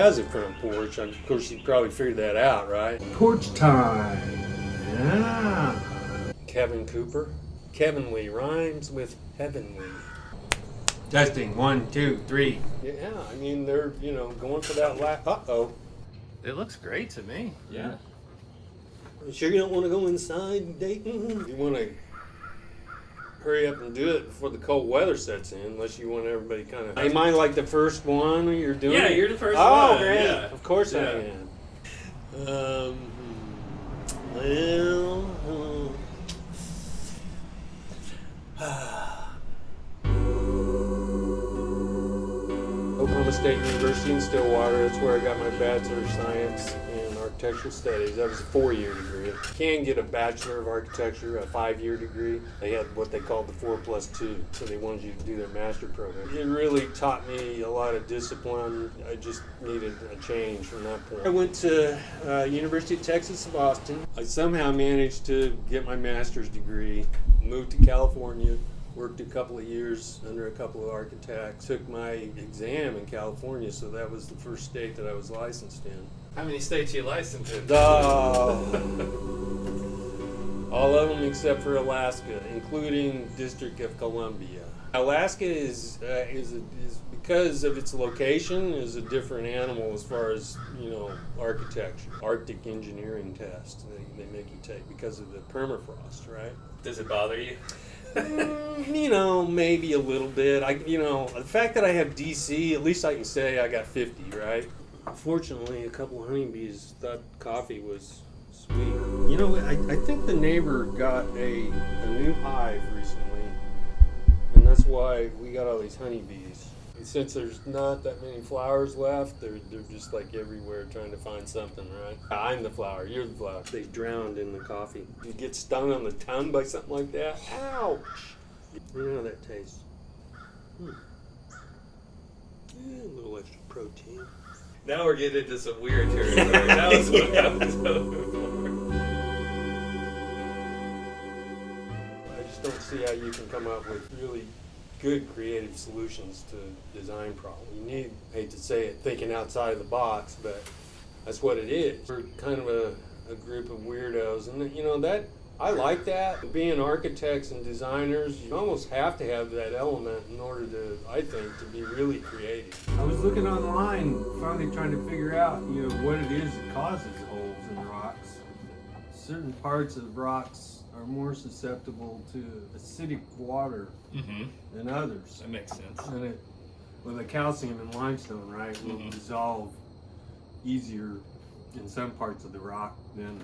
has a front porch. Of course, you probably figured that out, right? Porch Time. Yeah. Kevin Cooper. Kevinly rhymes with heavenly. Testing. 1, 2, 3. Yeah, I mean, they're, going for that Uh-oh. It looks great to me. Yeah. You sure you don't want to go inside, Dayton? You want to hurry up and do it before the cold weather sets in, unless you want everybody kind of... Am I like the first one you're doing? Yeah, you're the first one. Oh, great. Yeah. Of course Yeah. I am. Well... Oklahoma State University in Stillwater. That's where I got my Bachelor of Science in Architectural Studies. That was a 4-year degree. You can get a Bachelor of Architecture, a 5-year degree. They had what they called the 4+2, so they wanted you to do their master program. It really taught me a lot of discipline. I just needed a change from that point. I went to University of Texas at Austin. I somehow managed to get my master's degree, moved to California, worked a couple of years under a couple of architects, took my exam in California, so that was the first state that I was licensed in. How many states are you licensed in? All of them except for Alaska, including District of Columbia. Alaska is because of its location, is a different animal as far as architecture. Arctic engineering test they make you take because of the permafrost, right? Does it bother you? Maybe a little bit. The fact that I have DC, at least I can say I got 50, right? Fortunately, a couple of honeybees thought coffee was sweet. I think the neighbor got a new hive recently, and that's why we got all these honeybees. And since there's not that many flowers left, they're just like everywhere trying to find something, right? I'm the flower, you're the flower. They drowned in the coffee. You get stung on the tongue by something like that, ouch! You know how that tastes. A little extra protein. Now we're getting into some weird territory. That was what I was hoping for. I just don't see how you can come up with really good creative solutions to design problems. You need, I hate to say it, thinking outside of the box, but that's what it is. We're kind of a group of weirdos, and that I like that. Being architects and designers, you almost have to have that element in order to, I think, to be really creative. I was looking online, finally trying to figure out, what it is that causes holes in rocks. Certain parts of rocks are more susceptible to acidic water than others. That makes sense. And the calcium in limestone, right, will dissolve easier in some parts of the rock than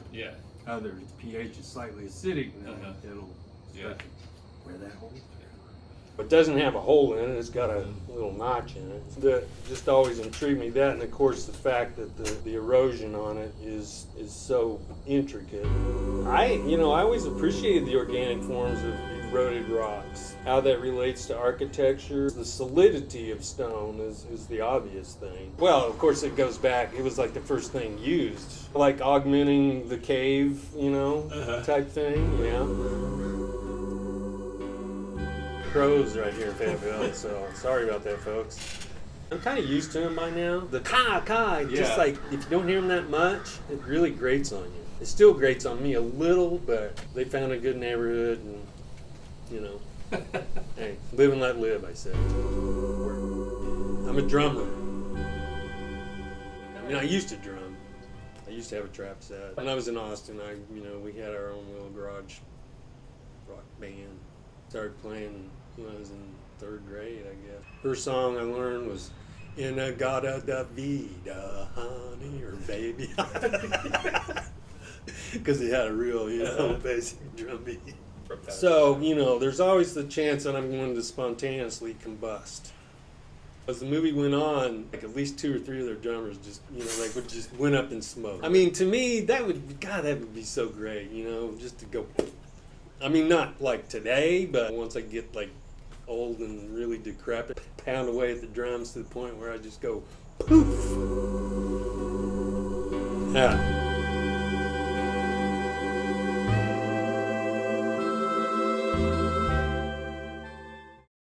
others. pH is slightly acidic, and it'll start to wear that hole. It doesn't have a hole in it, it's got a little notch in it. That just always intrigued me, that, and of course the fact that the erosion on it is so intricate. I always appreciated the organic forms of eroded rocks. How that relates to architecture. The solidity of stone is the obvious thing. Well, of course it goes back, it was like the first thing used. Like augmenting the cave, type thing, Crows right here in Fayetteville, so sorry about that, folks. I'm kind of used to them by now. The caw, just like, if you don't hear them that much, it really grates on you. It still grates on me a little, but they found a good neighborhood, and, hey, live and let live, I said. I'm a drummer. I used to drum. I used to have a trap set. When I was in Austin, we had our own little garage rock band. Started playing when I was in 3rd grade, I guess. First song I learned was "Inagata da Vida, honey or baby," because it had a real, basic drum beat. So, there's always the chance that I'm going to spontaneously combust. As the movie went on, like at least 2 or 3 of their drummers just, would just went up in smoke. To me, that would be so great, just to go. Not like today, but once I get like old and really decrepit, pound away at the drums to the point where I just go poof. Yeah.